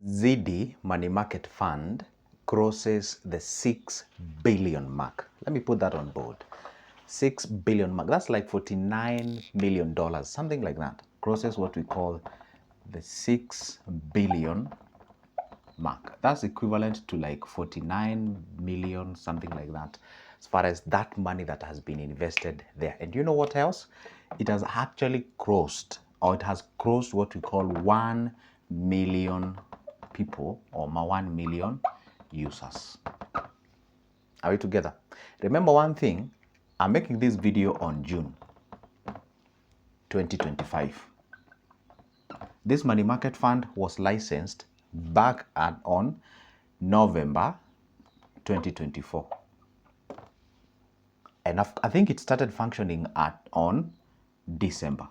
Ziidi Money Market Fund crosses the 6 billion mark. Let me put that on board. 6 billion mark. That's like $49 million, something like that. Crosses what we call the 6 billion mark. That's equivalent to like 49 million, something like that, as far as that money that has been invested there. And you know what else? It has actually crossed, or it has crossed what we call 1 million people, or 1 million users. Are we together? Remember one thing, I'm making this video on June 2025. This money market fund was licensed back on November 2024. And I think it started functioning on December.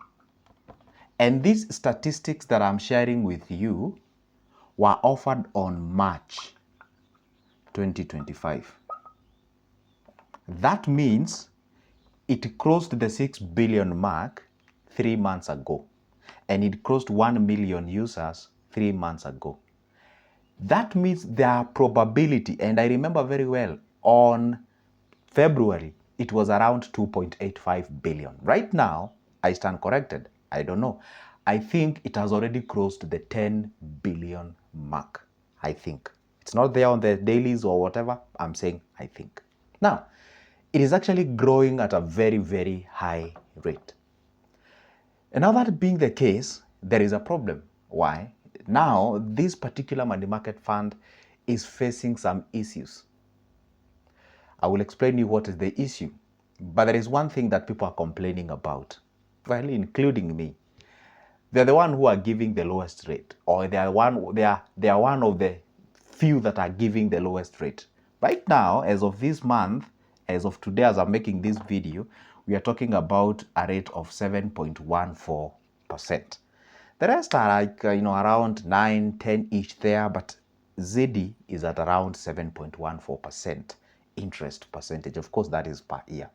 And these statistics that I'm sharing with you were offered on March 2025. That means it crossed the 6 billion mark 3 months ago. And it crossed 1 million users 3 months ago. That means their probability, and I remember very well, on February, it was around 2.85 billion. Right now, I stand corrected. I don't know. I think it has already crossed the 10 billion mark. I think. It's not there on the dailies or whatever. I'm saying I think. Now, it is actually growing at a very, very high rate. And now that being the case, there is a problem. Why? Now, this particular money market fund is facing some issues. I will explain you what is the issue. But there is one thing that people are complaining about, well, including me. They're the one who are giving the lowest rate, or they are one of the few that are giving the lowest rate. Right now, as of this month, as of today, as I'm making this video, we are talking about a rate of 7.14%. The rest are like, around 9, 10 each there, but Ziidi is at around 7.14% interest percentage. Of course, that is per year.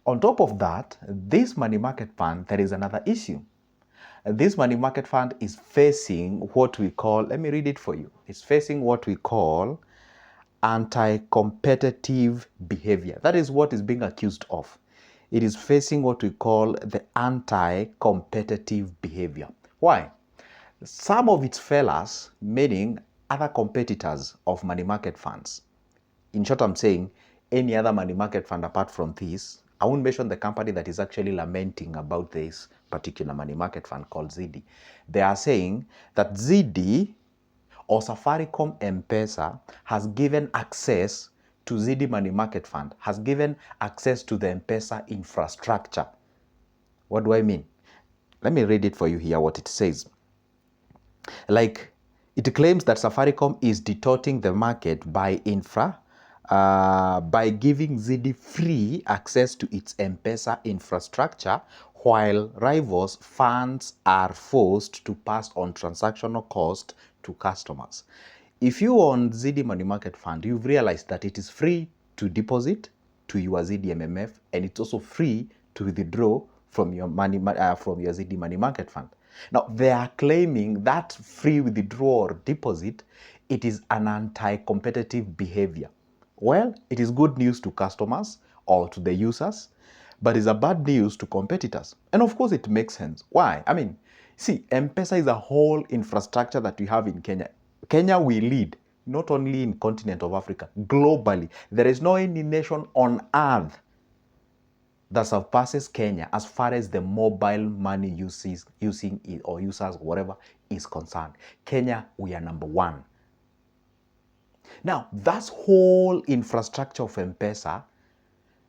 On top of that, this money market fund, there is another issue. This money market fund is facing what we call, let me read it for you. It's facing what we call anti-competitive behavior. That is what is being accused of. It is facing what we call the anti-competitive behavior. Why? Some of its fellas, meaning other competitors of money market funds, in short, I'm saying any other money market fund apart from this, I won't mention the company that is actually lamenting about this particular money market fund called Ziidi. They are saying that Ziidi or Safaricom M-Pesa has given access to Ziidi money market fund, has given access to the M-Pesa infrastructure. What do I mean? Let me read it for you here, what it says. Like, it claims that Safaricom is distorting the market by giving Ziidi free access to its M-Pesa infrastructure, while rivals funds are forced to pass on transactional cost to customers. If you own Ziidi Money Market Fund, you've realized that it is free to deposit to your Ziidi MMF, and it's also free to withdraw from your Ziidi Money Market Fund. Now, they are claiming that free withdrawal or deposit, it is an anti-competitive behavior. Well, it is good news to customers or to the users, but it's a bad news to competitors. And of course, it makes sense. Why? I mean, see, M-Pesa is a whole infrastructure that we have in Kenya. Kenya will lead, not only in continent of Africa, globally. There is no any nation on earth that surpasses Kenya as far as the mobile money using it or users, whatever, is concerned. Kenya, we are number one. Now, that whole infrastructure of M-Pesa,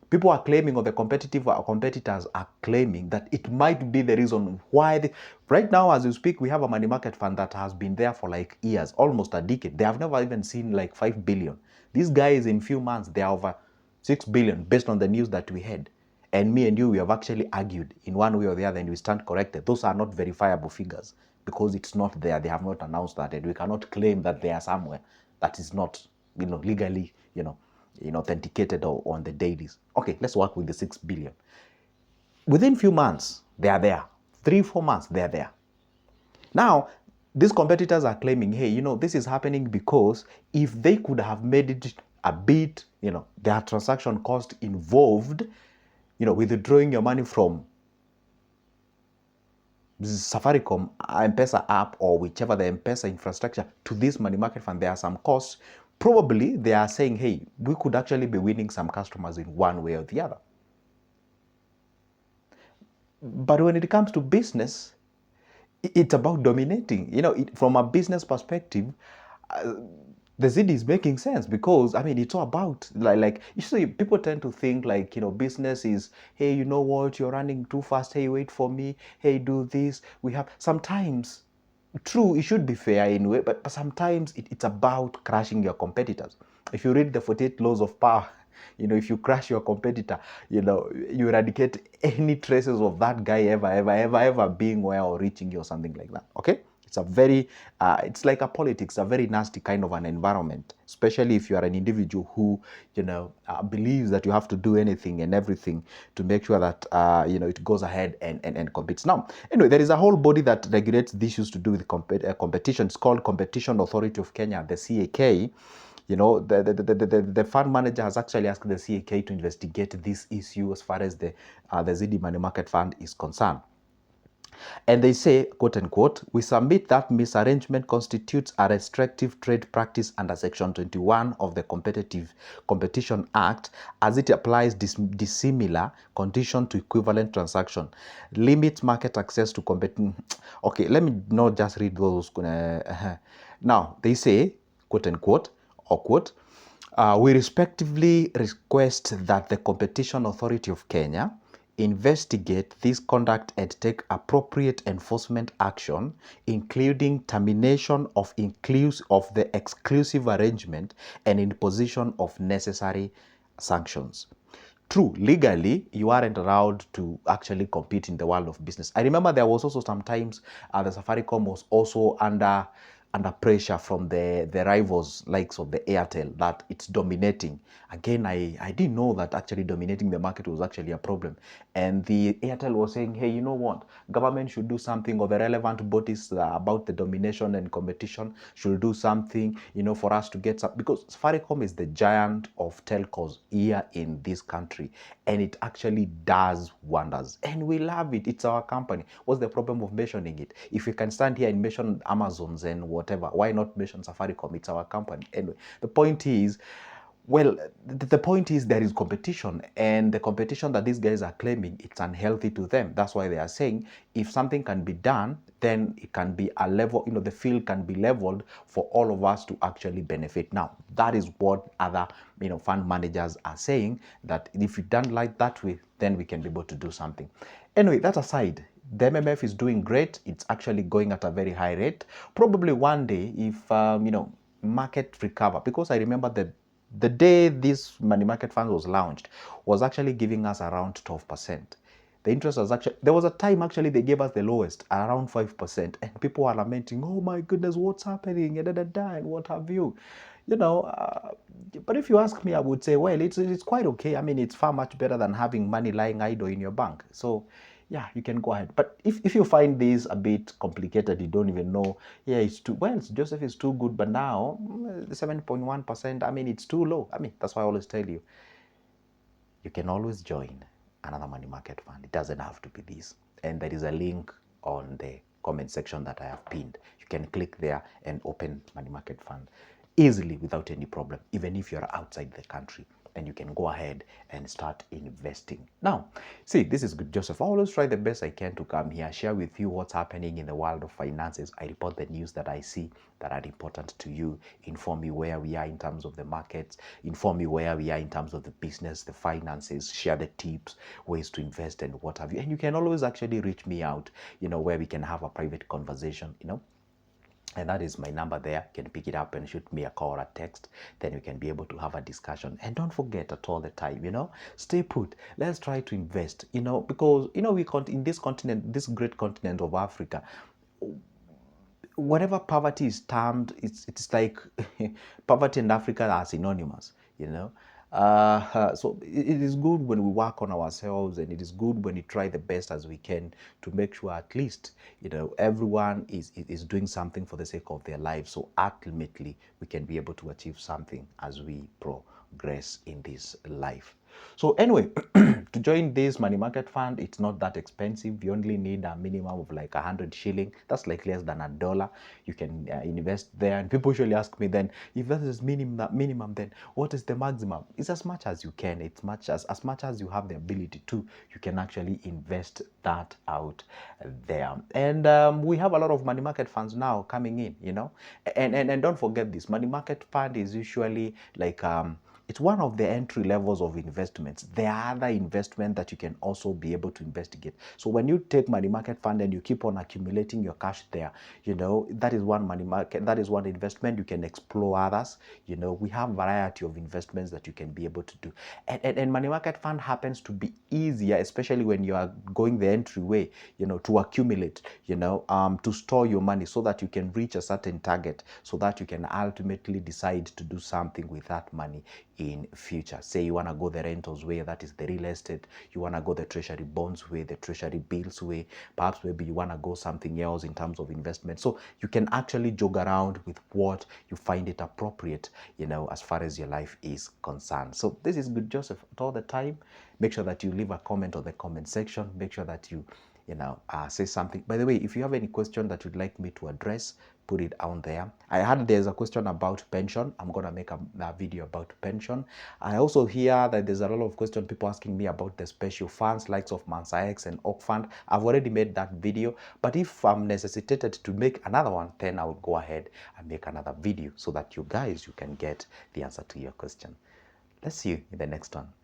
people are claiming, or the competitors are claiming, that it might be the reason why. Right now, as you speak, we have a money market fund that has been there for like years, almost a decade. They have never even seen like 5 billion. These guys, in few months, they are over 6 billion based on the news that we had. And me and you, we have actually argued in one way or the other, and we stand corrected. Those are not verifiable figures because it's not there. They have not announced that, and we cannot claim that they are somewhere that is not, legally, authenticated or on the dailies. Okay, let's work with the 6 billion. Within few months, they are there. 3-4 months, they are there. Now, these competitors are claiming, hey, this is happening because if they could have made it a bit, their transaction cost involved, withdrawing your money from Safaricom M-Pesa app or whichever the M-Pesa infrastructure to this money market fund, there are some costs. Probably they are saying, hey, we could actually be winning some customers in one way or the other. But when it comes to business, it's about dominating. From a business perspective, the Ziidi is making sense because it's all about like you see, people tend to think like business is, hey, you know what, you're running too fast, hey, wait for me, hey, do this. We have sometimes, true, it should be fair anyway, but sometimes it's about crushing your competitors. If you read the 48 laws of power, if you crush your competitor, you eradicate any traces of that guy ever being where or reaching you or something like that. Okay? It's a very, it's like a politics, a very nasty kind of an environment, especially if you are an individual who, believes that you have to do anything and everything to make sure that, it goes ahead and competes. Now, anyway, there is a whole body that regulates the issues to do with competition. It's called Competition Authority of Kenya, the CAK. The fund manager has actually asked the CAK to investigate this issue as far as the Ziidi Money Market Fund is concerned. And they say, quote unquote, we submit that misarrangement constitutes a restrictive trade practice under Section 21 of the Competition Act as it applies dissimilar condition to equivalent transaction, limits market access to competing. Okay, let me not just read those. Now, they say, quote unquote, or quote, we respectively request that the Competition Authority of Kenya investigate this conduct and take appropriate enforcement action, including termination of the exclusive arrangement and imposition of necessary sanctions. True, legally, you aren't allowed to actually compete in the world of business. I remember there was also sometimes the Safaricom was also under pressure from the rivals likes of the Airtel that it's dominating. Again, I didn't know that actually dominating the market was actually a problem. And the Airtel was saying, hey, you know what? Government should do something, or the relevant bodies about the domination and competition should do something, for us to get some, because Safaricom is the giant of telcos here in this country, and it actually does wonders. And we love it. It's our company. What's the problem of mentioning it? If we can stand here and mention Amazons and whatever, why not mention Safaricom? It's our company. Anyway, the point is, well, the point is there is competition, and the competition that these guys are claiming, it's unhealthy to them. That's why they are saying if something can be done, then it can be a level, the field can be leveled for all of us to actually benefit. Now, that is what other, fund managers are saying, that if we done like that way, then we can be able to do something. Anyway, that aside, the MMF is doing great. It's actually going at a very high rate. Probably one day, if, market recover, because I remember the day this money market fund was launched was actually giving us around 12%. The interest was actually, there was a time actually they gave us the lowest, around 5%, and people were lamenting, oh my goodness, what's happening, and what have you. But if you ask me, I would say, well, it's quite okay. It's far much better than having money lying idle in your bank. So yeah, you can go ahead. But if you find this a bit complicated, you don't even know, yeah, it's too, well, Joseph is too good, but now 7.1%, it's too low. That's why I always tell you, you can always join another money market fund. It doesn't have to be this. And there is a link on the comment section that I have pinned. You can click there and open money market fund easily without any problem, even if you're outside the country, and you can go ahead and start investing. Now, see, this is good, Joseph. I always try the best I can to come here, share with you what's happening in the world of finances. I report the news that I see that are important to you, inform you where we are in terms of the markets, inform you where we are in terms of the business, the finances, share the tips, ways to invest and what have you. And you can always actually reach me out, where we can have a private conversation, and that is my number there. You can pick it up and shoot me a call or a text. Then we can be able to have a discussion. And don't forget at all the time, stay put. Let's try to invest, because, we in this continent, this great continent of Africa, whatever poverty is termed, it's like poverty and Africa are synonymous, So it is good when we work on ourselves, and it is good when we try the best as we can to make sure at least, everyone is doing something for the sake of their lives. So ultimately, we can be able to achieve something as we progress in this life. So anyway, to join this money market fund, it's not that expensive. You only need a minimum of like 100 shilling. That's like less than $1. You can invest there. And people usually ask me then, if that is minimum, then what is the maximum? It's as much as you can. It's as much as you have the ability to. You can actually invest that out there. And we have a lot of money market funds now coming in, and don't forget, this money market fund is usually like it's one of the entry levels of investments. There are other investments that you can also be able to investigate. So when you take money market fund and you keep on accumulating your cash there, that is one money market, that is one investment. You can explore others. We have variety of investments that you can be able to do. And money market fund happens to be easier, especially when you are going the entryway, to accumulate, to store your money so that you can reach a certain target, so that you can ultimately decide to do something with that money in future. Say you want to go the rentals way, that is the real estate. You want to go the treasury bonds way, the treasury bills way. Perhaps maybe you want to go something else in terms of investment. So you can actually jog around with what you find it appropriate, as far as your life is concerned. So this is Good Joseph all the time. Make sure that you leave a comment on the comment section. Make sure that you say something. By the way, if you have any question that you'd like me to address, put it out there. I heard there's a question about pension. I'm going to make a video about pension. I also hear that there's a lot of questions, people asking me about the special funds, likes of Mansa X and Oak Fund. I've already made that video, but if I'm necessitated to make another one, then I will go ahead and make another video so that you can get the answer to your question. Let's see you in the next one.